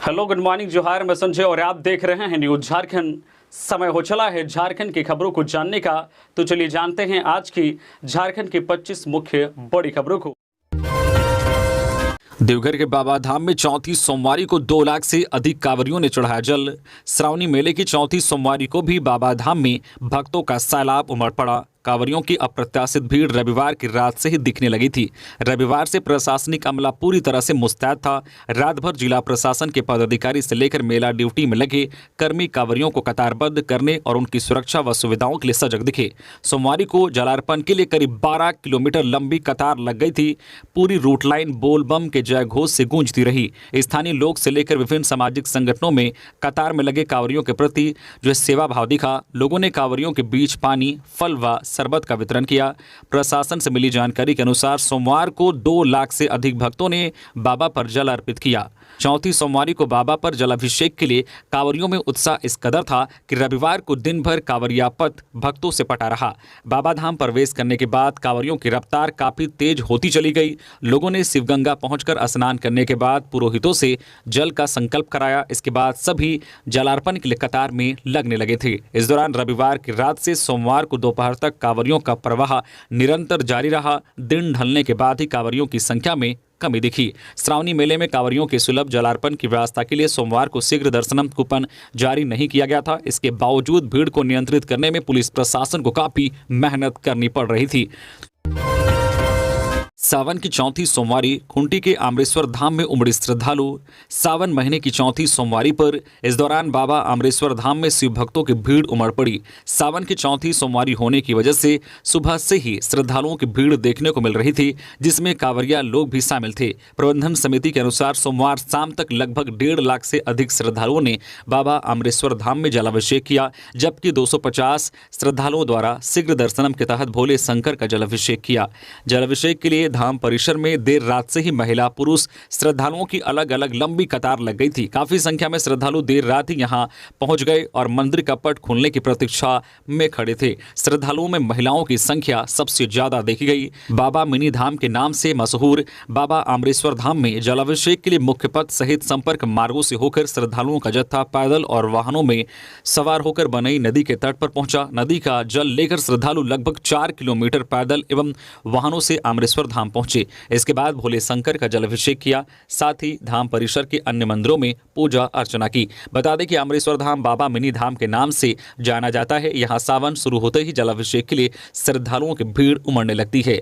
Hello, good morning, जोहार। मैं संजय और आप देख रहे हैं न्यूज झारखंड। समय हो चला है झारखंड की खबरों को जानने का, तो चलिए जानते हैं आज की झारखंड की 25 मुख्य बड़ी खबरों को। देवघर के बाबा धाम में चौथी सोमवारी को 2 लाख से अधिक कांवरियों ने चढ़ाया जल। श्रावणी मेले की चौथी सोमवारी को भी बाबा धाम में भक्तों का सैलाब उमड़ पड़ा। कांवरियों की अप्रत्याशित भीड़ रविवार की रात से ही दिखने लगी थी। रविवार से प्रशासनिक अमला पूरी तरह से मुस्तैद था। रात भर जिला प्रशासन के पदाधिकारी से लेकर मेला ड्यूटी में लगे कर्मी कांवरियों को कतारबद्ध करने और उनकी सुरक्षा व सुविधाओं के लिए सजग दिखे। सोमवारी को जलार्पण के लिए करीब 12 किलोमीटर लंबी कतार लग गई थी। पूरी रूट लाइन बोल बम के जय घोष से गूंजती रही। स्थानीय लोग से लेकर विभिन्न सामाजिक संगठनों में कतार में लगे कांवरियों के प्रति जो सेवा भाव दिखा। लोगों ने कांवरियों के बीच पानी, फल व शरबत का वितरण किया। प्रशासन से मिली जानकारी के अनुसार सोमवार को 2 लाख से अधिक भक्तों ने बाबा पर जल अर्पित किया। चौथी सोमवारी को बाबा पर जलाभिषेक के लिए कांवरियों में उत्साह इस कदर था कि रविवार को दिन भर कांवरिया पथ भक्तों से पटा रहा। बाबा धाम प्रवेश करने के बाद कांवरियों की रफ्तार काफी तेज होती चली गई। लोगों ने शिवगंगा पहुंचकर स्नान करने के बाद पुरोहितों से जल का संकल्प कराया। इसके बाद सभी जलार्पण के लिए कतार में लगने लगे थे। इस दौरान रविवार की रात से सोमवार को दोपहर तक कांवरियों का प्रवाह निरंतर जारी रहा। दिन ढलने के बाद ही कांवरियों की संख्या में कमी दिखी। श्रावणी मेले में कांवरियों के सुलभ जलार्पण की व्यवस्था के लिए सोमवार को शीघ्र दर्शनम कूपन जारी नहीं किया गया था। इसके बावजूद भीड़ को नियंत्रित करने में पुलिस प्रशासन को काफी मेहनत करनी पड़ रही थी। सावन की चौथी सोमवारी खूंटी के आमरेश्वर धाम में उमड़ी श्रद्धालु। सावन महीने की चौथी सोमवारी पर इस दौरान बाबा आमरेश्वर धाम में शिव भक्तों की भीड़ उमड़ पड़ी। सावन की चौथी सोमवारी होने की वजह से सुबह से ही श्रद्धालुओं की भीड़ देखने को मिल रही थी, जिसमें कांवरिया लोग भी शामिल थे। प्रबंधन समिति के अनुसार सोमवार शाम तक लगभग 1.5 लाख से अधिक श्रद्धालुओं ने बाबा आमरेश्वर धाम में जलाभिषेक किया, जबकि 250 श्रद्धालुओं द्वारा शीघ्र दर्शनम के तहत भोले शंकर का जलाभिषेक किया। जलाभिषेक के लिए धाम परिसर में देर रात से ही महिला पुरुष श्रद्धालुओं की अलग अलग लंबी कतार लग गई थी। काफी संख्या में श्रद्धालु देर रात ही यहां पहुंच गए और मंदिर का पट खुलने की प्रतीक्षा में खड़े थे। श्रद्धालुओं में महिलाओं की संख्या सबसे ज्यादा देखी गई। बाबा मिनी धाम के नाम से मशहूर बाबा आमरेश्वर धाम में जलाभिषेक के लिए मुख्य पथ सहित संपर्क मार्गों से होकर श्रद्धालुओं का जत्था पैदल और वाहनों में सवार होकर बनई नदी के तट पर पहुंचा। नदी का जल लेकर श्रद्धालु लगभग 4 किलोमीटर पैदल एवं वाहनों से आमरेश्वर धाम पहुंचे। इसके बाद भोले शंकर का जलाभिषेक किया, साथ ही धाम परिसर के अन्य मंदिरों में पूजा अर्चना की। बता दें कि अमरेश्वर धाम बाबा मिनी धाम के नाम से जाना जाता है। यहां सावन शुरू होते ही जलाभिषेक के लिए श्रद्धालुओं की भीड़ उमड़ने लगती है।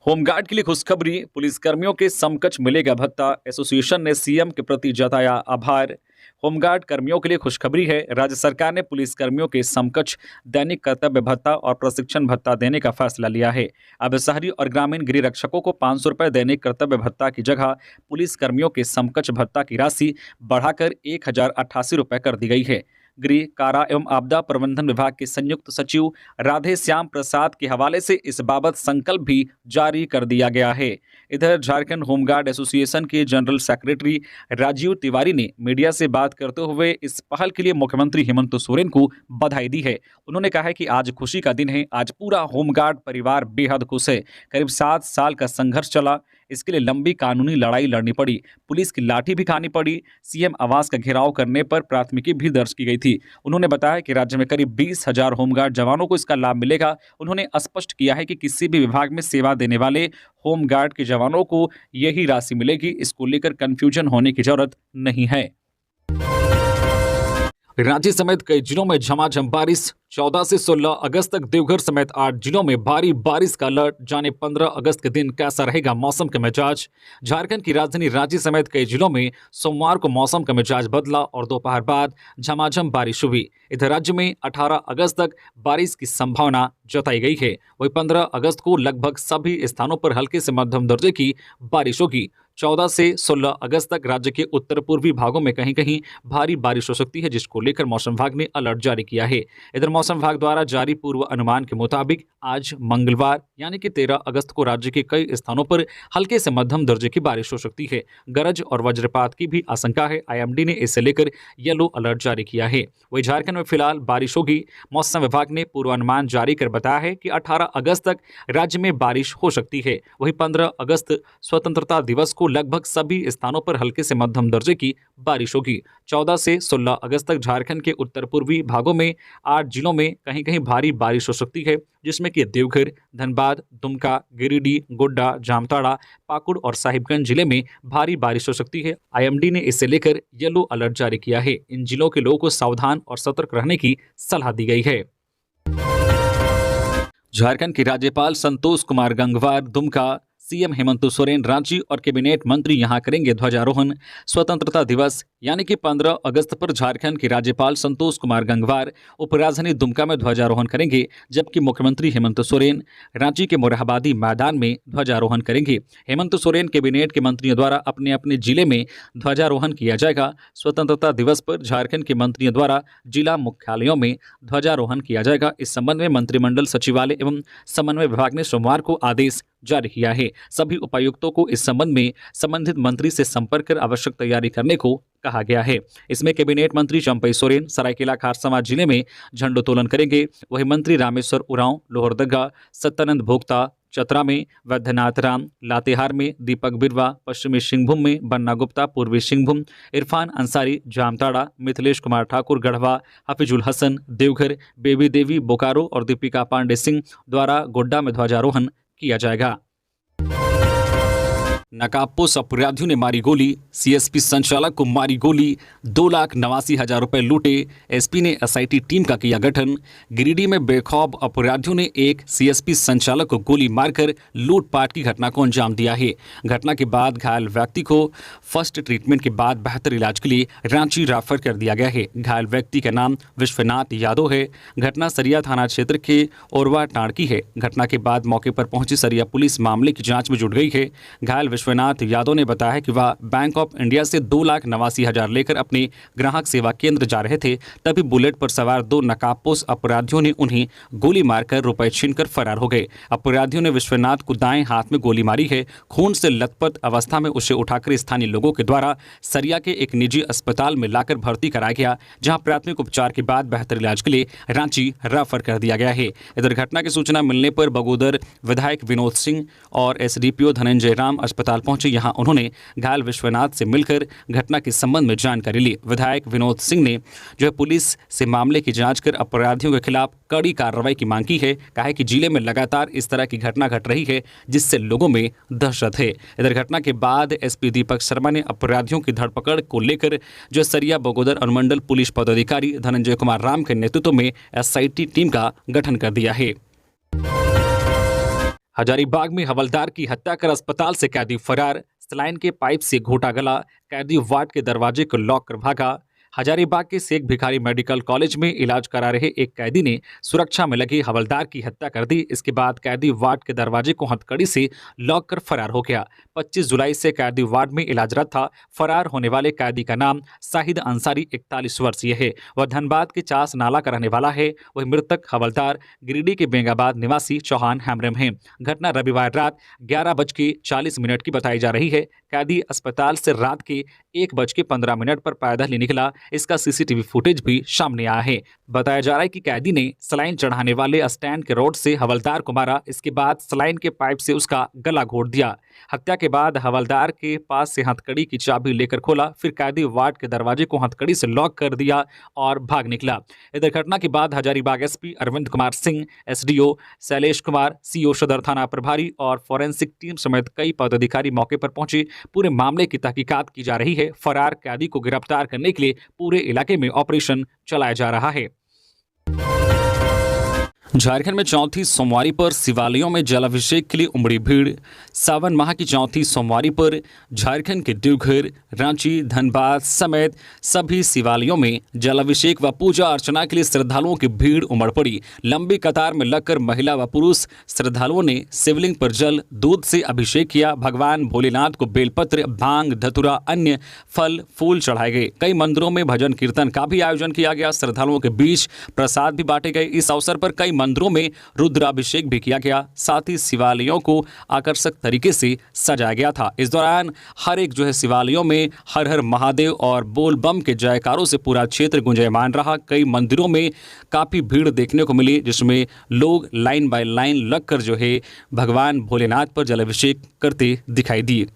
होमगार्ड के लिए खुशखबरी, पुलिसकर्मियों के समकक्ष मिलेगा भत्ता। एसोसिएशन ने सीएम के प्रति जताया आभार। होमगार्ड कर्मियों के लिए खुशखबरी है। राज्य सरकार ने पुलिसकर्मियों के समकक्ष दैनिक कर्तव्य भत्ता और प्रशिक्षण भत्ता देने का फैसला लिया है। अब शहरी और ग्रामीण गृह रक्षकों को 500 रुपये दैनिक कर्तव्य भत्ता की जगह पुलिसकर्मियों के समकक्ष भत्ता की राशि बढ़ाकर 1088 रुपये कर दी गई है। गृह, कारा एवं आपदा प्रबंधन विभाग के संयुक्त सचिव राधे श्याम प्रसाद के हवाले से इस बाबत संकल्प भी जारी कर दिया गया है। इधर झारखंड होमगार्ड एसोसिएशन के जनरल सेक्रेटरी राजीव तिवारी ने मीडिया से बात करते हुए इस पहल के लिए मुख्यमंत्री हेमंत सोरेन को बधाई दी है। उन्होंने कहा है कि आज खुशी का दिन है। आज पूरा होमगार्ड परिवार बेहद खुश है। करीब 7 साल का संघर्ष चला, इसके लिए लंबी कानूनी लड़ाई लड़नी पड़ी, पुलिस की लाठी भी खानी पड़ी। सीएम आवास का घेराव करने पर प्राथमिकी भी दर्ज की गई थी। उन्होंने बताया कि राज्य में करीब 20,000 होमगार्ड जवानों को इसका लाभ मिलेगा। उन्होंने स्पष्ट किया है कि किसी भी विभाग में सेवा देने वाले होमगार्ड के जवानों को यही राशि मिलेगी। इसको लेकर कंफ्यूजन होने की जरूरत नहीं है। रांची समेत कई जिलों में झमाझम बारिश। 14 से 16 अगस्त तक देवघर समेत 8 जिलों में भारी बारिश का अलर्ट। जाने 15 अगस्त के दिन कैसा रहेगा मौसम का मिजाज। झारखंड की राजधानी रांची समेत कई जिलों में सोमवार को मौसम का मिजाज बदला और दोपहर बाद झमाझम बारिश हुई। इधर राज्य में 18 अगस्त तक बारिश की संभावना जताई गई है। वही 15 अगस्त को लगभग सभी स्थानों पर हल्के से मध्यम दर्जे की बारिश होगी। 14 से 16 अगस्त तक राज्य के उत्तर पूर्वी भागों में कहीं कहीं भारी बारिश हो सकती है, जिसको लेकर मौसम विभाग ने अलर्ट जारी किया है। इधर मौसम विभाग द्वारा जारी पूर्व अनुमान के मुताबिक आज मंगलवार यानी कि 13 अगस्त को राज्य के कई स्थानों पर हल्के से मध्यम दर्जे की बारिश हो सकती है। गरज और वज्रपात की भी आशंका है। आईएमडी ने इसे लेकर येलो अलर्ट जारी किया है। वहीं झारखंड में फिलहाल बारिश होगी। मौसम विभाग ने पूर्वानुमान जारी कर बताया है कि 18 अगस्त तक राज्य में बारिश हो सकती है। वहीं 15 अगस्त स्वतंत्रता दिवस को लगभग सभी स्थानों पर हल्के से मध्यम दर्जे की बारिश होगी। 14 से 16 अगस्त तक झारखंड के उत्तर पूर्वी भागों में 8 जिलों में कहीं कहीं भारी बारिश हो सकती है, जिसमें कि देवघर, धनबाद, दुमका, गिरिडीह, गोड्डा, जामताड़ा, पाकुड़ और साहिबगंज जिले में भारी बारिश हो सकती है। आईएमडी ने इसे लेकर येलो अलर्ट जारी किया है। इन जिलों के लोगों को सावधान और सतर्क रहने की सलाह दी गई है। झारखंड के राज्यपाल संतोष कुमार गंगवार दुमका, सीएम हेमंत सोरेन रांची और कैबिनेट मंत्री यहां करेंगे ध्वजारोहण। स्वतंत्रता दिवस यानी कि 15 अगस्त पर झारखंड के राज्यपाल संतोष कुमार गंगवार उपराजधानी दुमका में ध्वजारोहण करेंगे, जबकि मुख्यमंत्री हेमंत सोरेन रांची के मोरहाबादी मैदान में ध्वजारोहण करेंगे। हेमंत सोरेन कैबिनेट के मंत्रियों द्वारा अपने अपने जिले में ध्वजारोहण किया जाएगा। स्वतंत्रता दिवस पर झारखंड के मंत्रियों द्वारा जिला मुख्यालयों में ध्वजारोहण किया जाएगा। इस संबंध में मंत्रिमंडल सचिवालय एवं समन्वय विभाग ने सोमवार को आदेश जारी किया है। सभी उपायुक्तों को इस संबंध में संबंधित मंत्री से संपर्क कर आवश्यक तैयारी करने को कहा गया है। इसमें कैबिनेट मंत्री चंपई सोरेन सरायकेला खारसावां जिले में झंडोत्तोलन करेंगे। वहीं मंत्री रामेश्वर उरांव लोहरदगा, सत्यानंद भोक्ता चतरा में, वैद्यनाथ राम लातेहार में, दीपक बिरवा पश्चिमी सिंहभूम में, बन्ना गुप्ता पूर्वी सिंहभूम, इरफान अंसारी जामताड़ा, मिथिलेश कुमार ठाकुर गढ़वा, हफीजुल हसन देवघर, बेबी देवी बोकारो और दीपिका पांडे सिंह द्वारा गोड्डा में ध्वजारोहण किया जाएगा। नकाबपोश अपराधियों ने मारी गोली, सीएसपी संचालक को मारी गोली, 2,89,000 रुपए लूटे। एसपी ने एसआईटी टीम का किया गठन। गिरिडीह में बेखौफ अपराधियों ने एक सीएसपी संचालक को गोली मारकर लूटपाट की घटना को अंजाम दिया है। घटना के बाद घायल व्यक्ति को फर्स्ट ट्रीटमेंट के बाद बेहतर इलाज के लिए रांची रेफर कर दिया गया है। घायल व्यक्ति का नाम विश्वनाथ यादव है। घटना सरिया थाना क्षेत्र के ओरवा टांड़ की है। घटना के बाद मौके पर पहुंची सरिया पुलिस मामले की जांच में जुट गई है। घायल विश्वनाथ यादव ने बताया कि वह बैंक ऑफ इंडिया से 2,89,000 लेकर अपने ग्राहक सेवा केंद्र जा रहे थे, तभी बुलेट पर सवार 2 नकाबपोश अपराधियों ने उन्हें गोली मारकर रुपए छीनकर फरार हो गए। अपराधियों ने विश्वनाथ को दाएं हाथ में गोली मारी है। खून से लथपथ अवस्था में उसे उठाकर स्थानीय लोगों के द्वारा सरिया के एक निजी अस्पताल में लाकर भर्ती कराया गया, जहां प्राथमिक उपचार के बाद बेहतर इलाज के लिए रांची रेफर कर दिया गया है। इधर घटना की सूचना मिलने पर बगोदर विधायक विनोद सिंह और एसडीपीओ धनंजय राम अस्पताल पहुंचे। यहां उन्होंने घायल विश्वनाथ से मिलकर घटना के संबंध में जानकारी ली। विधायक विनोद सिंह ने जो है पुलिस से मामले की जांच कर अपराधियों के खिलाफ कड़ी कार्रवाई की मांग की है। कहा है कि जिले में लगातार इस तरह की घटना घट रही है, जिससे लोगों में दहशत है। इधर घटना के बाद एसपी दीपक शर्मा ने अपराधियों की धरपकड़ को लेकर जो सरिया बगोदर अनुमंडल पुलिस पदाधिकारी धनंजय कुमार राम के नेतृत्व में एसआईटी टीम का गठन कर दिया है। हजारीबाग में हवलदार की हत्या कर अस्पताल से कैदी फरार, सलाइन के पाइप से घोटा गला, कैदी वार्ड के दरवाजे को लॉक कर भागा। हजारीबाग के शेख भिखारी मेडिकल कॉलेज में इलाज करा रहे एक कैदी ने सुरक्षा में लगे हवलदार की हत्या कर दी। इसके बाद कैदी वार्ड के दरवाजे को हथकड़ी से लॉक कर फरार हो गया। 25 जुलाई से कैदी वार्ड में इलाजरत था। फरार होने वाले कैदी का नाम शाहिद अंसारी 41 वर्षीय है। वह धनबाद के चास नाला का रहने वाला है। वह मृतक हवलदार गिरिडीह के बेंगाबाद निवासी चौहान हैमरम है। घटना रविवार रात 11:40 की बताई जा रही है। कैदी अस्पताल से रात के 1:15 पर पैदल ही निकला। इसका सीसीटीवी फुटेज भी सामने आया है। बताया जा रहा है कि कैदी ने सलाइन चढ़ाने वाले स्टैंड के रोड से हवलदार को मारा। इसके बाद सलाइन के पाइप से उसका गला घोट दिया। हत्या के बाद हवलदार के पास से हथकड़ी की चाबी लेकर खोला, फिर कैदी वार्ड के दरवाजे को हथकड़ी से लॉक कर दिया और भाग निकला। इधर घटना के बाद Hazaribagh SP Arvind Kumar Singh, SDO Shailesh Kumar, CO सदर थाना प्रभारी और फॉरेंसिक टीम समेत कई पदाधिकारी मौके पर पहुंचे। पूरे मामले की तहकीकात की जा रही है। फरार कैदी को गिरफ्तार करने के लिए पूरे इलाके में ऑपरेशन चलाया जा रहा है। झारखंड में चौथी सोमवारी पर शिवालयों में जलाभिषेक के लिए उमड़ी भीड़। सावन माह की चौथी सोमवारी पर झारखंड के देवघर, रांची, धनबाद समेत सभी शिवालयों में जलाभिषेक व पूजा अर्चना के लिए श्रद्धालुओं की भीड़ उमड़ पड़ी। लंबी कतार में लगकर महिला व पुरुष श्रद्धालुओं ने शिवलिंग पर जल दूध से अभिषेक किया। भगवान भोलेनाथ को बेलपत्र, भांग, धतूरा, अन्य फल फूल चढ़ाए गए। कई मंदिरों में भजन कीर्तन का भी आयोजन किया गया। श्रद्धालुओं के बीच प्रसाद भी बांटे गए। इस अवसर पर कई मंदिरों में रुद्राभिषेक भी किया गया। साथ ही शिवालयों को आकर्षक तरीके से सजाया गया था। इस दौरान हर एक शिवालयों में हर हर महादेव और बोल बम के जयकारों से पूरा क्षेत्र गुंजायमान रहा। कई मंदिरों में काफी भीड़ देखने को मिली, जिसमें लोग लाइन बाय लाइन लगकर भगवान भोलेनाथ पर जलाभिषेक करते दिखाई दिए।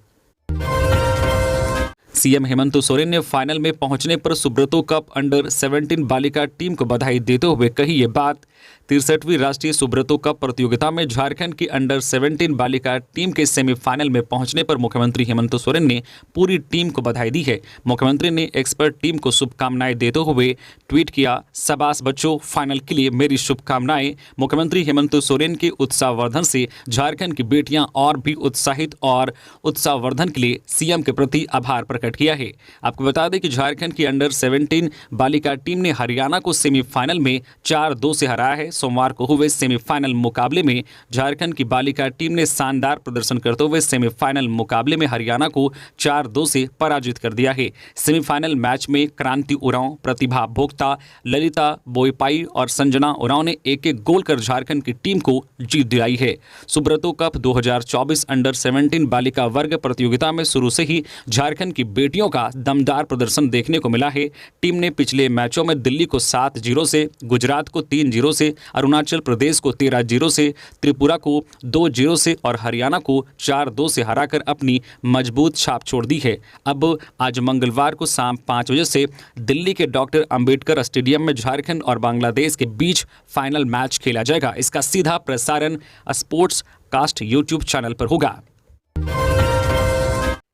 सीएम हेमंत सोरेन ने फाइनल में पहुंचने पर सुब्रतो कप अंडर 17 बालिका टीम को बधाई देते हुए कही ये बात। 63वीं राष्ट्रीय सुब्रतो कप प्रतियोगिता में झारखंड की अंडर 17 बालिका टीम के सेमीफाइनल में पहुंचने पर मुख्यमंत्री हेमंत सोरेन ने पूरी टीम को बधाई दी है। मुख्यमंत्री ने एक्सपर्ट टीम को शुभकामनाएं देते हुए ट्वीट किया, शाबाश बच्चों, फाइनल के लिए मेरी शुभकामनाएं। मुख्यमंत्री हेमंत सोरेन के उत्साहवर्धन से झारखंड की बेटियां और भी उत्साहित और उत्साहवर्धन के लिए सीएम के प्रति आभार प्रकट किया है। आपको बता दें कि झारखंड की अंडर 17 बालिका टीम ने हरियाणा को सेमीफाइनल में 4-2 से हराया है। सोमवार को हुए सेमीफाइनल मुकाबले में झारखंड की बालिका टीम ने शानदार प्रदर्शन करते हुए सेमीफाइनल मुकाबले में हरियाणा को 4-2 से पराजित कर दिया है। सेमीफाइनल मैच में क्रांति उरांव, प्रतिभा भोक्ता, ललिता बोईपाई और संजना उरांव ने एक-एक गोल कर झारखंड की टीम को जीत दिलाई है। सुब्रतो कप 2024 अंडर 17 बालिका वर्ग प्रतियोगिता में शुरू से ही झारखंड की बेटियों का दमदार प्रदर्शन देखने को मिला है। टीम ने पिछले मैचों में दिल्ली को 7-0 से, गुजरात को 3-0 से, अरुणाचल प्रदेश को 13-0 से, त्रिपुरा को 2-0 से और हरियाणा को 4-2 से हराकर अपनी मजबूत छाप छोड़ दी है। अब आज मंगलवार को शाम 5 बजे से दिल्ली के डॉक्टर अंबेडकर स्टेडियम में झारखंड और बांग्लादेश के बीच फाइनल मैच खेला जाएगा। इसका सीधा प्रसारण स्पोर्ट्स कास्ट यूट्यूब चैनल पर होगा।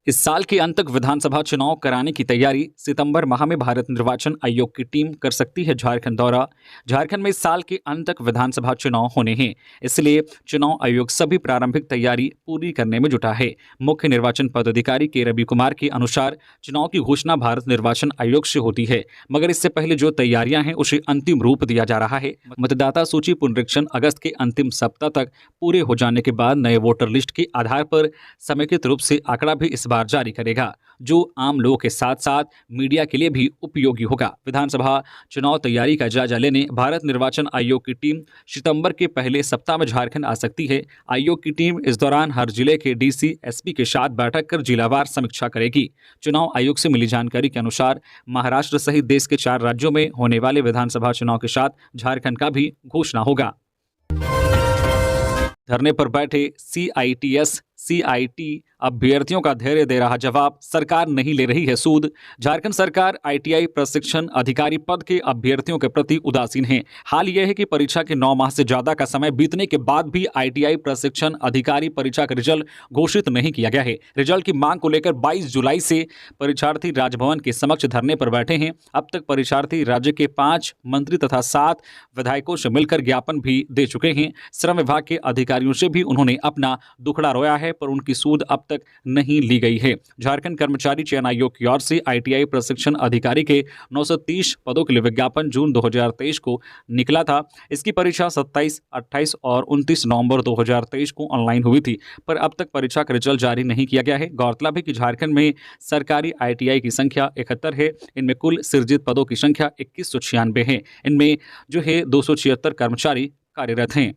इस साल के अंत तक विधानसभा चुनाव कराने की तैयारी। सितंबर माह में भारत निर्वाचन आयोग की टीम कर सकती है झारखंड दौरा। झारखंड में इस साल के अंत तक विधानसभा चुनाव होने हैं, इसलिए चुनाव आयोग सभी प्रारंभिक तैयारी पूरी करने में जुटा है। मुख्य निर्वाचन पदाधिकारी के रवि कुमार के अनुसार चुनाव की घोषणा भारत निर्वाचन आयोग से होती है, मगर इससे पहले जो तैयारियां हैं उसे अंतिम रूप दिया जा रहा है। मतदाता सूची पुनरीक्षण अगस्त के अंतिम सप्ताह तक पूरे हो जाने के बाद नए वोटर लिस्ट के आधार पर समेकित रूप से आंकड़ा भी इस बार जारी करेगा, जो आम लोगों के साथ साथ मीडिया के लिए भी उपयोगी होगा। विधानसभा चुनाव तैयारी का जायजा लेने भारत निर्वाचन आयोग की टीम सितंबर के पहले सप्ताह में झारखंड आ सकती है। आयोग की टीम इस दौरान हर जिले के डीसी, एसपी के साथ बैठक कर जिलावार समीक्षा करेगी। चुनाव आयोग से मिली जानकारी के अनुसार महाराष्ट्र सहित देश के 4 राज्यों में होने वाले विधानसभा चुनाव के साथ झारखंड का भी घोषणा होगा। धरने पर बैठे सीआईटी अभ्यर्थियों का धैर्य दे रहा जवाब, सरकार नहीं ले रही है सूद। झारखंड सरकार आईटीआई प्रशिक्षण अधिकारी पद के अभ्यर्थियों के प्रति उदासीन है। हाल यह है कि परीक्षा के 9 माह से ज्यादा का समय बीतने के बाद भी आईटीआई प्रशिक्षण अधिकारी परीक्षा का रिजल्ट घोषित नहीं किया गया है। रिजल्ट की मांग को लेकर 22 जुलाई से परीक्षार्थी राजभवन के समक्ष धरने पर बैठे हैं। अब तक परीक्षार्थी राज्य के 5 मंत्री तथा 7 विधायकों से मिलकर ज्ञापन भी दे चुके हैं। श्रम विभाग के अधिकारियों से भी उन्होंने अपना दुखड़ा रोया है, पर उनकी सूद अब तक नहीं ली गई है। झारखंड कर्मचारी चयन आयोग की ओर से आईटीआई प्रशिक्षण अधिकारी के 930 पदों के लिए विज्ञापन जून 2023 को निकला था। इसकी परीक्षा 27, 28 और 29 नवंबर 2023 को ऑनलाइन हुई थी, पर अब तक परीक्षा का रिजल्ट जारी नहीं किया गया है। गौरतलब है कि झारखंड में सरकारी आईटीआई की संख्या 71 है। इनमें कुल सृजित पदों की संख्या 2196 है। इनमें 276 कर्मचारी कार्यरत हैं।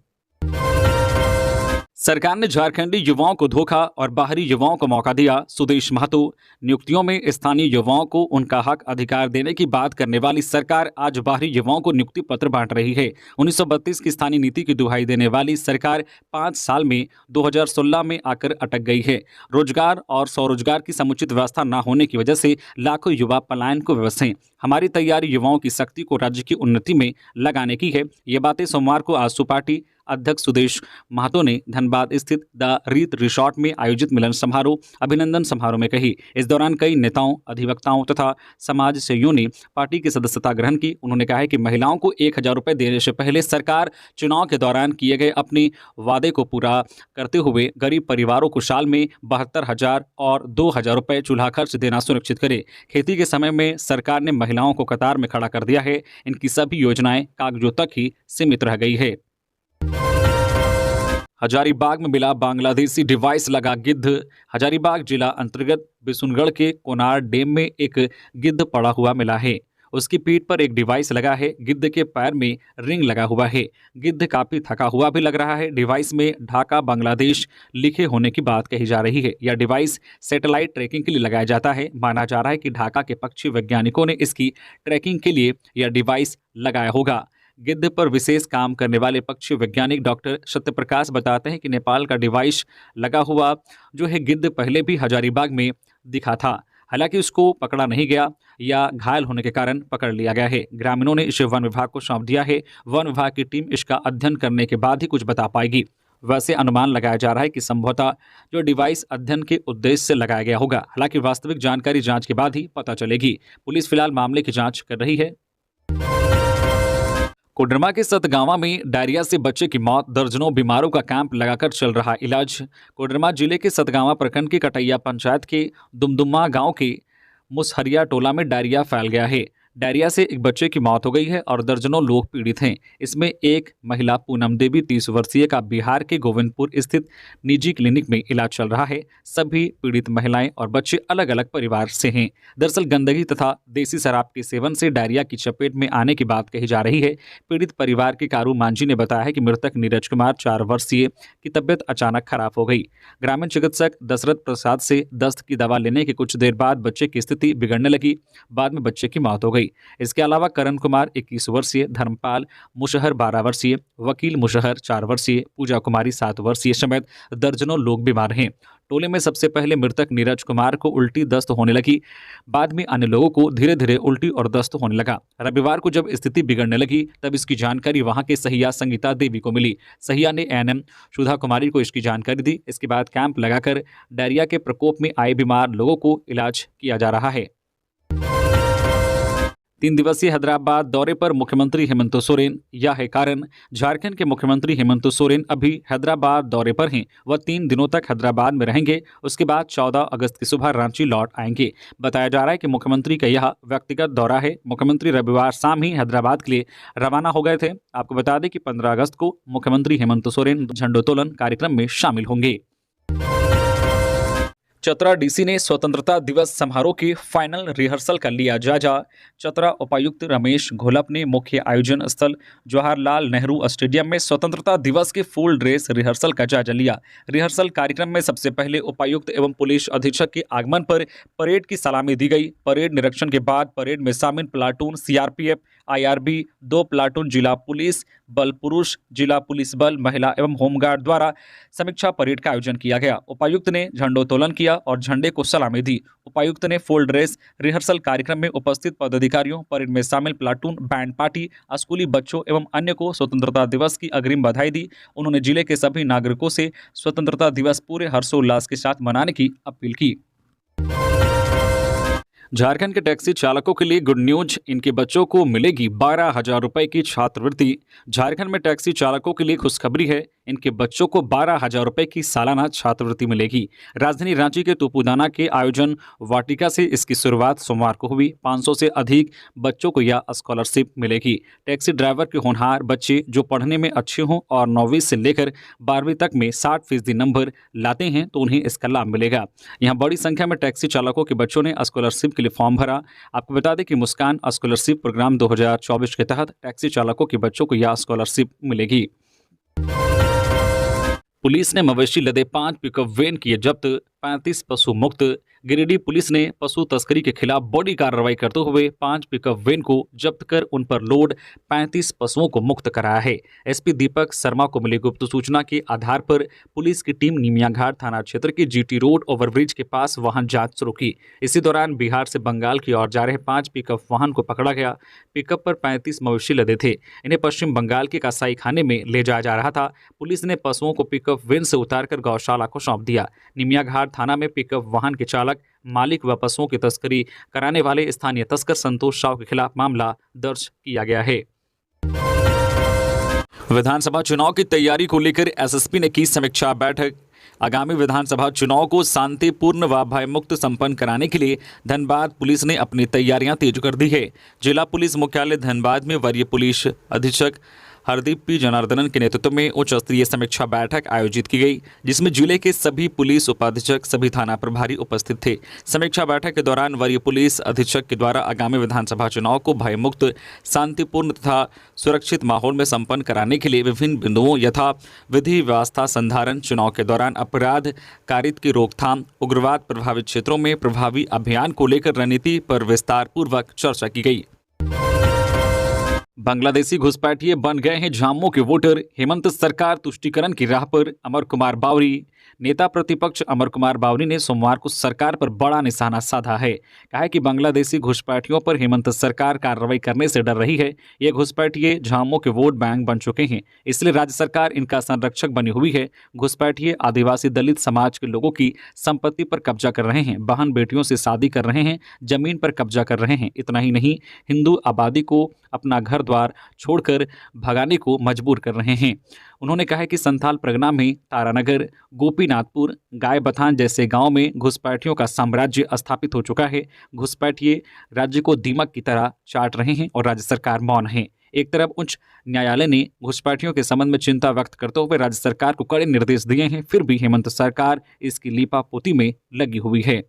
सरकार ने झारखंडी युवाओं को धोखा और बाहरी युवाओं को मौका दिया। सुदेश महतो, नियुक्तियों में स्थानीय युवाओं को उनका हक अधिकार देने की बात करने वाली सरकार आज बाहरी युवाओं को नियुक्ति पत्र बांट रही है। 1932 की स्थानीय नीति की दुहाई देने वाली सरकार 5 साल में 2016 में आकर अटक गई है। रोजगार और स्वरोजगार की समुचित व्यवस्था न होने की वजह से लाखों युवा पलायन को विवश हैं। हमारी तैयारी युवाओं की शक्ति को राज्य की उन्नति में लगाने की है। ये बातें सोमवार को आजसू पार्टी अध्यक्ष सुदेश महतो ने धनबाद स्थित द रीत रिसोर्ट में आयोजित मिलन समारोह अभिनंदन समारोह में कही। इस दौरान कई नेताओं, अधिवक्ताओं तथा समाज सेवियों ने पार्टी की सदस्यता ग्रहण की। उन्होंने कहा है कि महिलाओं को 1,000 रुपये देने से पहले सरकार चुनाव के दौरान किए गए अपने वादे को पूरा करते हुए गरीब परिवारों को साल में 72,000 और 2,000 रुपये चूल्हा खर्च देना सुनिश्चित करे। खेती के समय में सरकार ने महिलाओं को कतार में खड़ा कर दिया है। इनकी सभी योजनाएं कागजों तक ही सीमित रह गई है। हजारीबाग में मिला बांग्लादेशी डिवाइस लगा गिद्ध। हजारीबाग जिला अंतर्गत बिशुनगढ़ के कोनार डैम में एक गिद्ध पड़ा हुआ मिला है। उसकी पीठ पर एक डिवाइस लगा है। गिद्ध के पैर में रिंग लगा हुआ है। गिद्ध काफी थका हुआ भी लग रहा है। डिवाइस में ढाका बांग्लादेश लिखे होने की बात कही जा रही है। यह डिवाइस सैटेलाइट ट्रैकिंग के लिए लगाया जाता है। माना जा रहा है कि ढाका के पक्षी वैज्ञानिकों ने इसकी ट्रैकिंग के लिए यह डिवाइस लगाया होगा। गिद्ध पर विशेष काम करने वाले पक्षी वैज्ञानिक डॉक्टर सत्यप्रकाश बताते हैं कि नेपाल का डिवाइस लगा हुआ जो है गिद्ध पहले भी हजारीबाग में दिखा था। हालांकि उसको पकड़ा नहीं गया या घायल होने के कारण पकड़ लिया गया है। ग्रामीणों ने इसे वन विभाग को सौंप दिया है। वन विभाग की टीम इसका अध्ययन करने के बाद ही कुछ बता पाएगी। वैसे अनुमान लगाया जा रहा है कि संभवतः जो डिवाइस अध्ययन के उद्देश्य से लगाया गया होगा। हालांकि वास्तविक जानकारी जांच के बाद ही पता चलेगी। पुलिस फिलहाल मामले की जांच कर रही है। कोडरमा के सतगावा में डायरिया से बच्चे की मौत, दर्जनों बीमारों का कैंप लगाकर चल रहा इलाज। कोडरमा जिले के सतगावा प्रखंड के कटैया पंचायत के दुमदुमा गांव के मुसहरिया टोला में डायरिया फैल गया है। डायरिया से एक बच्चे की मौत हो गई है और दर्जनों लोग पीड़ित हैं। इसमें एक महिला पूनम देवी 30 वर्षीय का बिहार के गोविंदपुर स्थित निजी क्लिनिक में इलाज चल रहा है। सभी पीड़ित महिलाएं और बच्चे अलग अलग परिवार से हैं। दरअसल गंदगी तथा देसी शराब के सेवन से डायरिया की चपेट में आने की बात कही जा रही है। पीड़ित परिवार के कारू मांझी ने बताया है कि मृतक नीरज कुमार 4 वर्षीय की तबियत अचानक खराब हो गई। ग्रामीण चिकित्सक दशरथ प्रसाद से दस्त की दवा लेने के कुछ देर बाद बच्चे की स्थिति बिगड़ने लगी। बाद में बच्चे की मौत हो गई। इसके अलावा करण कुमार 21 वर्षीय, धर्मपाल मुशहर 12 वर्षीय, वकील मुशहर 4 वर्षीय, पूजा कुमारी 7 वर्षीय समेत दर्जनों लोग बीमार हैं। टोले में सबसे पहले मृतक नीरज कुमार को उल्टी दस्त होने लगी। बाद में अन्य लोगों को धीरे धीरे उल्टी और दस्त होने लगा। रविवार को जब स्थिति बिगड़ने लगी तब इसकी जानकारी वहां के सहिया संगीता देवी को मिली। सहिया ने एएनएम सुधा कुमारी को इसकी जानकारी दी। इसके बाद कैंप लगाकर डायरिया के प्रकोप में आए बीमार लोगों को इलाज किया जा रहा है। 3 दिवसीय हैदराबाद दौरे पर मुख्यमंत्री हेमंत सोरेन। यह है कारण झारखंड के मुख्यमंत्री हेमंत सोरेन अभी हैदराबाद दौरे पर हैं। वह 3 दिनों तक हैदराबाद में रहेंगे। उसके बाद 14 अगस्त की सुबह रांची लौट आएंगे। बताया जा रहा है कि मुख्यमंत्री का यह व्यक्तिगत दौरा है। मुख्यमंत्री रविवार शाम ही हैदराबाद के लिए रवाना हो गए थे। आपको बता दें कि 15 अगस्त को मुख्यमंत्री हेमंत सोरेन झंडोत्तोलन कार्यक्रम में शामिल होंगे। चतरा डीसी ने स्वतंत्रता दिवस समारोह की फाइनल रिहर्सल का लिया जायजा। चतरा उपायुक्त रमेश घोलप ने मुख्य आयोजन स्थल जवाहरलाल नेहरू स्टेडियम में स्वतंत्रता दिवस के फुल ड्रेस रिहर्सल का जायजा लिया। रिहर्सल कार्यक्रम में सबसे पहले उपायुक्त एवं पुलिस अधीक्षक के आगमन पर परेड की सलामी दी गई। परेड निरीक्षण के बाद परेड में शामिल प्लाटून सीआरपीएफ, आईआरबी, 2 प्लाटून जिला पुलिस बल, पुरुष जिला पुलिस बल, महिला एवं होमगार्ड द्वारा समीक्षा परेड का आयोजन किया गया। उपायुक्त ने झंडोत्तोलन किया और झंडे को सलामी दी। उपायुक्त ने फुल ड्रेस रिहर्सल कार्यक्रम में उपस्थित पदाधिकारियों, परेड में शामिल प्लाटून, बैंड पार्टी, स्कूली बच्चों एवं अन्य को स्वतंत्रता दिवस की अग्रिम बधाई दी। उन्होंने जिले के सभी नागरिकों से स्वतंत्रता दिवस पूरे हर्षोल्लास के साथ मनाने की अपील की। झारखंड के टैक्सी चालकों के लिए गुड न्यूज, इनके बच्चों को मिलेगी 12,000 रुपए की छात्रवृत्ति। झारखंड में टैक्सी चालकों के लिए खुशखबरी है। इनके बच्चों को 12,000 रुपए की सालाना छात्रवृत्ति मिलेगी। राजधानी रांची के तुपुदाना के आयोजन वाटिका से इसकी शुरुआत सोमवार को हुई। 500 से अधिक बच्चों को यह स्कॉलरशिप मिलेगी। टैक्सी ड्राइवर के होनहार बच्चे जो पढ़ने में अच्छे हों और 9वीं से लेकर 12वीं तक में 60% नंबर लाते हैं तो उन्हें इसका लाभ मिलेगा। यहाँ बड़ी संख्या में टैक्सी चालकों के बच्चों ने स्कॉलरशिप के लिए फॉर्म भरा। आपको बता दें कि मुस्कान स्कॉलरशिप प्रोग्राम 2024 के तहत टैक्सी चालकों के बच्चों को यह स्कॉलरशिप मिलेगी। पुलिस ने मवेशी लदे 5 पिकअप वैन किए जब्त। 35 पशु मुक्त। गिरिडीह पुलिस ने पशु तस्करी के खिलाफ बड़ी कार्रवाई करते हुए 5 पिकअप वैन को जब्त कर उन पर लोड 35 पशुओं को मुक्त कराया है। एसपी दीपक शर्मा को मिली गुप्त सूचना के आधार पर पुलिस की टीम निमियाघाट थाना क्षेत्र के जीटी रोड ओवरब्रिज के पास वाहन जांच शुरू की। इसी दौरान बिहार से बंगाल की ओर जा रहे 5 पिकअप वाहन को पकड़ा गया। पिकअप पर 35 मवेशी लदे थे। इन्हें पश्चिम बंगाल के कसाई खाने में ले जाया जा रहा था। पुलिस ने पशुओं को पिकअप वैन से उतारकर गौशाला को सौंप दिया। निमियाघाट थाना में पिकअप वाहन के चालक, मालिक व पशुओं की तस्करी कराने वाले स्थानीय तस्कर संतोष साव के खिलाफ मामला दर्ज किया गया है। विधानसभा चुनाव की तैयारी को लेकर एसएसपी ने की समीक्षा बैठक। आगामी विधानसभा चुनाव को शांतिपूर्ण व भयमुक्त संपन्न कराने के लिए धनबाद पुलिस ने अपनी तैयारियां तेज कर दी है। जिला पुलिस मुख्यालय धनबाद में वरीय पुलिस अधीक्षक हरदीप पी जनार्दनन के नेतृत्व में उच्च स्तरीय समीक्षा बैठक आयोजित की गई, जिसमें जिले के सभी पुलिस उपाधीक्षक, सभी थाना प्रभारी उपस्थित थे। समीक्षा बैठक के दौरान वरीय पुलिस अधीक्षक के द्वारा आगामी विधानसभा चुनाव को भयमुक्त, शांतिपूर्ण तथा सुरक्षित माहौल में संपन्न कराने के लिए विभिन्न बिंदुओं यथा विधि व्यवस्था संधारण, चुनाव के दौरान अपराध कारित की रोकथाम, उग्रवाद प्रभावित क्षेत्रों में प्रभावी अभियान को लेकर रणनीति पर विस्तार पूर्वक चर्चा की गई। बांग्लादेशी घुसपैठिए बन गए हैं झामुमो के वोटर। हेमंत सरकार तुष्टीकरण की राह पर। अमर कुमार बावरी। नेता प्रतिपक्ष अमर कुमार बावरी ने सोमवार को सरकार पर बड़ा निशाना साधा है। कहा है कि बांग्लादेशी घुसपैठियों पर हेमंत सरकार कार्रवाई करने से डर रही है। ये घुसपैठिए झामुमो के वोट बैंक बन चुके हैं, इसलिए राज्य सरकार इनका संरक्षक बनी हुई है। घुसपैठिए आदिवासी दलित समाज के लोगों की संपत्ति पर कब्जा कर रहे हैं, बहन बेटियों से शादी कर रहे हैं, जमीन पर कब्जा कर रहे हैं। इतना ही नहीं, हिंदू आबादी को अपना घर द्वार छोड़कर भगाने को मजबूर कर रहे हैं। उन्होंने कहा कि संथाल परगना में तारानगर, गोपीनाथपुर, गाय बथान जैसे गांव में घुसपैठियों का साम्राज्य स्थापित हो चुका है। घुसपैठिए राज्य को दीमक की तरह चाट रहे हैं और राज्य सरकार मौन है। एक तरफ उच्च न्यायालय ने घुसपैठियों के संबंध में चिंता व्यक्त करते हुए राज्य सरकार को कड़े निर्देश दिए हैं, फिर भी हेमंत सरकार इसकी लीपापोती में लगी हुई है।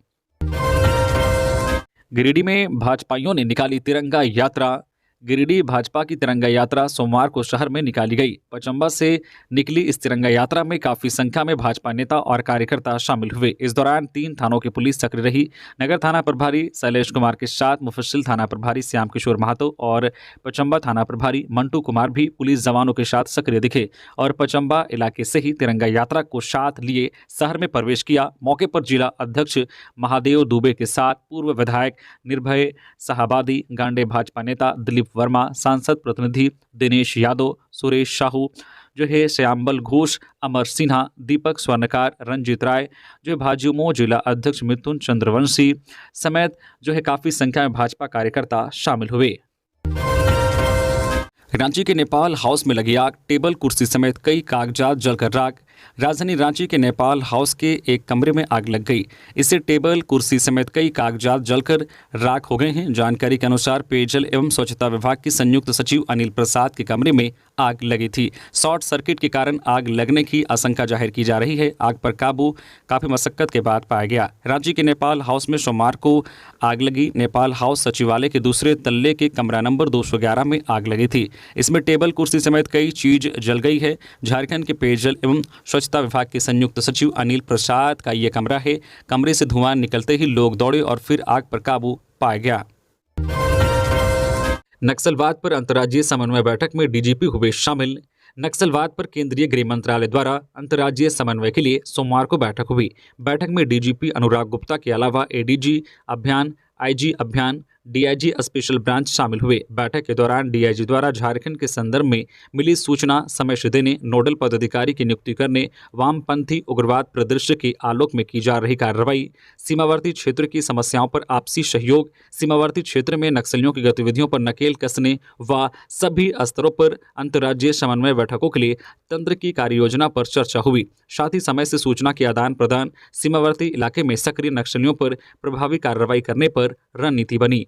गिरिडीह में भाजपाइयों ने निकाली तिरंगा यात्रा। गिरिडीह भाजपा की तिरंगा यात्रा सोमवार को शहर में निकाली गई। पचम्बा से निकली इस तिरंगा यात्रा में काफी संख्या में भाजपा नेता और कार्यकर्ता शामिल हुए। इस दौरान 3 थानों की पुलिस सक्रिय रही। नगर थाना प्रभारी शैलेश कुमार के साथ मुफस्सिल थाना प्रभारी श्याम किशोर महतो और पचम्बा थाना प्रभारी मंटू कुमार भी पुलिस जवानों के साथ सक्रिय दिखे और पचम्बा इलाके से ही तिरंगा यात्रा को साथ लिए शहर में प्रवेश किया। मौके पर जिला अध्यक्ष महादेव दुबे के साथ पूर्व विधायक निर्भय शाहाबादी, गांडे भाजपा नेता दिलीप वर्मा, सांसद प्रतिनिधि दिनेश यादव, सुरेश साहू, जो है श्यामबल घोष, अमर सिन्हा, दीपक स्वर्णकार, रंजीत राय, जो है भाजयुमो जिला अध्यक्ष मिथुन चंद्रवंशी समेत जो है काफी संख्या में भाजपा कार्यकर्ता शामिल हुए। रांची के नेपाल हाउस में लगी आग, टेबल कुर्सी समेत कई कागजात जलकर राख। राजधानी रांची के नेपाल हाउस के एक कमरे में आग लग गई। इससे टेबल कुर्सी समेत कई कागजात जलकर राख हो गए हैं। जानकारी के अनुसार पेयजल एवं स्वच्छता विभाग के संयुक्त सचिव अनिल प्रसाद के कमरे में आग लगी थी। शॉर्ट सर्किट के कारण आग लगने की आशंका जाहिर की जा रही है। आग पर काबू काफी मशक्कत के बाद पाया गया। रांची के नेपाल हाउस में सोमवार को आग लगी। नेपाल हाउस सचिवालय के दूसरे तल्ले के कमरा नंबर 211 में आग लगी थी। इसमें टेबल कुर्सी समेत कई चीज जल गई है। झारखंड के पेयजल एवं स्वच्छता विभाग के संयुक्त सचिव अनिल प्रसाद का ये कमरा है। कमरे से धुआं निकलते ही लोग दौड़े और फिर आग पर काबू पाया गया। नक्सलवाद पर अंतर्राज्यीय समन्वय बैठक में डीजीपी हुए शामिल। नक्सलवाद पर केंद्रीय गृह मंत्रालय द्वारा अंतर्राज्यीय समन्वय के लिए सोमवार को बैठक हुई। बैठक में डीजीपी अनुराग गुप्ता के अलावा एडीजी अभियान, आईजी अभियान, डीआईजी स्पेशल ब्रांच शामिल हुए। बैठक के दौरान डीआईजी द्वारा झारखंड के संदर्भ में मिली सूचना समय से देने, नोडल पदाधिकारी की नियुक्ति करने, वामपंथी उग्रवाद परिदृश्य के आलोक में की जा रही कार्रवाई, सीमावर्ती क्षेत्र की समस्याओं पर आपसी सहयोग, सीमावर्ती क्षेत्र में नक्सलियों की गतिविधियों पर नकेल कसने व सभी स्तरों पर अंतर्राज्यीय समन्वय बैठकों के लिए तंत्र की कार्ययोजना पर चर्चा हुई। साथ ही समय से सूचना के आदान प्रदान, सीमावर्ती इलाके में सक्रिय नक्सलियों पर प्रभावी कार्रवाई करने पर रणनीति बनी।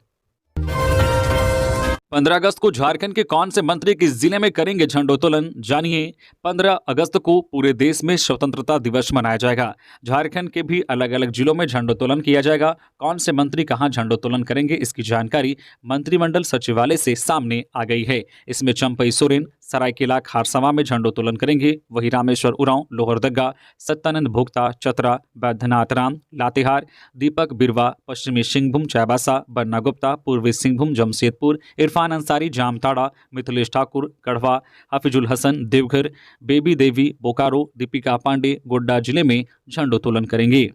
15 अगस्त को झारखंड के कौन से मंत्री किस जिले में करेंगे झंडोत्तोलन, जानिए। 15 अगस्त को पूरे देश में स्वतंत्रता दिवस मनाया जाएगा। झारखंड के भी अलग अलग जिलों में झंडोत्तोलन किया जाएगा। कौन से मंत्री कहां झंडोत्तोलन करेंगे, इसकी जानकारी मंत्रिमंडल सचिवालय से सामने आ गई है। इसमें चंपई सोरेन, सरायकेला खारसवा में झंडोत्तोलन करेंगे। वहीं रामेश्वर उरांव, लोहरदगा, सत्यानंद भोक्ता, चतरा, बैद्यनाथ राम, लातेहार, दीपक बिरवा, पश्चिमी सिंहभूम चाईबासा, बन्ना गुप्ता, पूर्वी सिंहभूम जमशेदपुर, इरफान अंसारी जामताड़ा, मिथिलेश ठाकुर गढ़वा, हफीजुल हसन देवघर, बेबी देवी बोकारो, दीपिका पांडे गोड्डा जिले में झंडोत्तोलन करेंगे।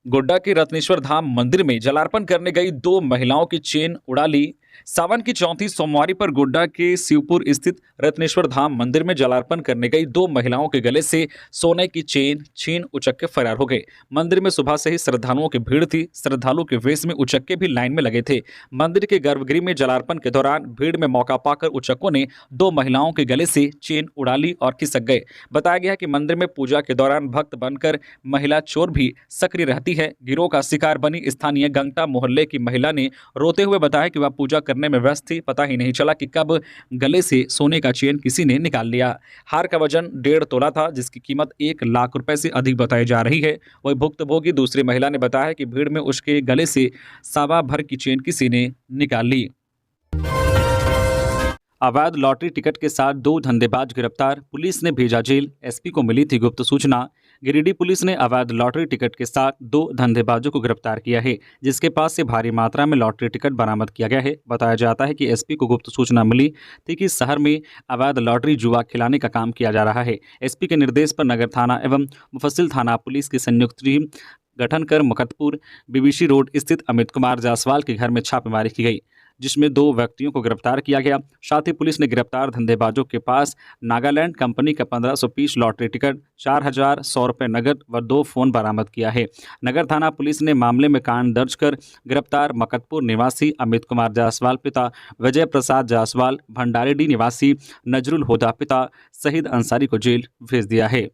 गोड्डा के रत्नेश्वर धाम मंदिर में जलार्पण करने गई 2 महिलाओं की चेन उड़ा ली। सावन की चौथी सोमवारी पर गोड्डा के शिवपुर स्थित रत्नेश्वर धाम मंदिर में जलार्पण करने गई 2 महिलाओं के गले से सोने की चेन छीन उचक्के फरार हो गए। मंदिर में सुबह से ही श्रद्धालुओं की भीड़ थी। श्रद्धालु के वेश में उचक्के भी लाइन में लगे थे। मंदिर के गर्भगृह में जलार्पण के दौरान भीड़ में मौका पाकर उचक्कों ने 2 महिलाओं के गले से चेन उड़ा ली और खिसक गए। बताया गया कि मंदिर में पूजा के दौरान भक्त बनकर महिला चोर भी सक्रिय रहती है। गिरोह का शिकार बनी स्थानीय गंगटा मोहल्ले की महिला ने रोते हुए बताया कि वह पूजा करने में व्यस्त थी, पता ही नहीं चला कि कब गले से सोने का चेन किसी ने निकाल लिया। हार का वजन 1.5 तोला था, जिसकी कीमत 1 लाख रुपए से अधिक बताई जा रही है। वही भुक्तभोगी दूसरी महिला ने बताया कि भीड़ में उसके गले से सावा भर की चेन किसी ने निकाल ली। अवैध लॉटरी टिकट के साथ 2 धंधेबाज गिरफ्तार, पुलिस ने भेजा जेल। एसपी को मिली थी गुप्त सूचना। गिरिडीह पुलिस ने अवैध लॉटरी टिकट के साथ 2 धंधेबाजों को गिरफ्तार किया है, जिसके पास से भारी मात्रा में लॉटरी टिकट बरामद किया गया है। बताया जाता है कि एसपी को गुप्त सूचना मिली थी कि शहर में अवैध लॉटरी जुआ खिलाने का काम किया जा रहा है। एसपी के निर्देश पर नगर थाना एवं मुफस्सिल थाना पुलिस की संयुक्त टीम गठन कर मुकतपुर बीबीसी रोड स्थित अमित कुमार जायसवाल के घर में छापेमारी की गई, जिसमें 2 व्यक्तियों को गिरफ्तार किया गया। साथ ही पुलिस ने गिरफ्तार धंधेबाजों के पास नागालैंड कंपनी का 1500 पीस लॉटरी टिकट, 4100 रुपये नगद व 2 फोन बरामद किया है। नगर थाना पुलिस ने मामले में कांड दर्ज कर गिरफ्तार मकतपुर निवासी अमित कुमार जायसवाल पिता विजय प्रसाद जायसवाल, भंडारीडीह निवासी नजरुल होदा पिता शहीद अंसारी को जेल भेज दिया है।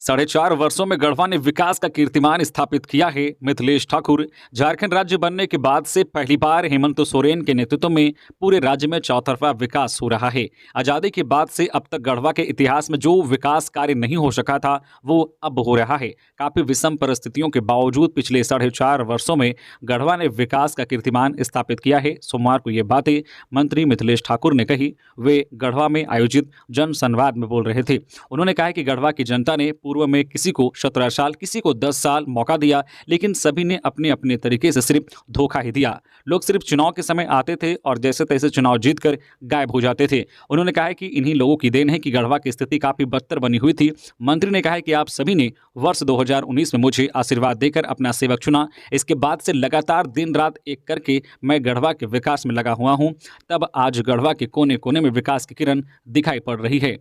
4.5 वर्षों में गढ़वा ने विकास का कीर्तिमान स्थापित किया है। मिथिलेश ठाकुर झारखंड राज्य बनने के बाद से पहली बार हेमंत सोरेन के नेतृत्व में पूरे राज्य में चौतरफा विकास हो रहा है। आजादी के बाद से अब तक गढ़वा के इतिहास में जो विकास कार्य नहीं हो सका था वो अब हो रहा है। काफी विषम परिस्थितियों के बावजूद पिछले 4.5 वर्षों में गढ़वा ने विकास का कीर्तिमान स्थापित किया है। सोमवार को ये बातें मंत्री मिथिलेश ठाकुर ने कही। वे गढ़वा में आयोजित जन संवाद में बोल रहे थे। उन्होंने कहा कि गढ़वा की जनता ने पूर्व में किसी को 17 साल, किसी को 10 साल मौका दिया, लेकिन सभी ने अपने अपने तरीके से सिर्फ धोखा ही दिया। लोग सिर्फ चुनाव के समय आते थे और जैसे तैसे चुनाव जीतकर गायब हो जाते थे। उन्होंने कहा कि इन्हीं लोगों की देन है कि गढ़वा की स्थिति काफी बदतर बनी हुई थी। मंत्री ने कहा कि आप सभी ने वर्ष 2019 में मुझे आशीर्वाद देकर अपना सेवक चुना। इसके बाद से लगातार दिन रात एक करके मैं गढ़वा के विकास में लगा हुआ हूं। तब आज गढ़वा के कोने कोने में विकास की किरण दिखाई पड़ रही है।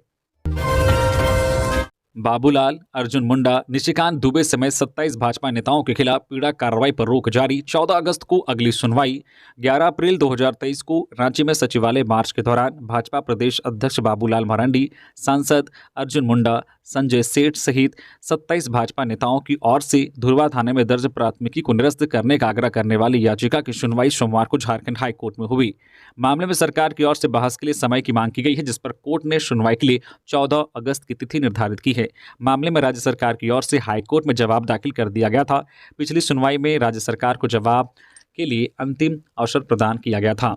बाबूलाल, अर्जुन मुंडा, निशिकांत दुबे समेत 27 भाजपा नेताओं के खिलाफ पीड़ा कार्रवाई पर रोक जारी। 14 अगस्त को अगली सुनवाई। 11 अप्रैल 2023 को रांची में सचिवालय मार्च के दौरान भाजपा प्रदेश अध्यक्ष बाबूलाल मरांडी, सांसद अर्जुन मुंडा, संजय सेठ सहित 27 भाजपा नेताओं की ओर से धुरवा थाने में दर्ज प्राथमिकी को निरस्त करने का आग्रह करने वाली याचिका की सुनवाई सोमवार को झारखंड हाई कोर्ट में हुई। मामले में सरकार की ओर से बहस के लिए समय की मांग की गई है, जिस पर कोर्ट ने सुनवाई के लिए 14 अगस्त की तिथि निर्धारित की है। मामले में राज्य सरकार की ओर से हाईकोर्ट में जवाब दाखिल कर दिया गया था। पिछली सुनवाई में राज्य सरकार को जवाब के लिए अंतिम अवसर प्रदान किया गया था।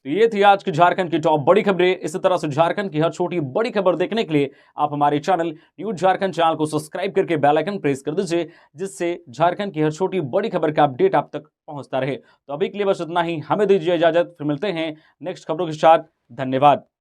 तो ये थी आज की झारखंड की टॉप बड़ी खबरें। इसी तरह से झारखंड की हर छोटी बड़ी खबर देखने के लिए आप हमारे चैनल न्यूज झारखंड चैनल को सब्सक्राइब करके बेल आइकन प्रेस कर दीजिए, जिससे झारखंड की हर छोटी बड़ी खबर का अपडेट आप तक पहुंचता रहे। तो अभी के लिए बस इतना ही। हमें दीजिए इजाजत, फिर मिलते हैं नेक्स्ट खबरों के साथ। धन्यवाद।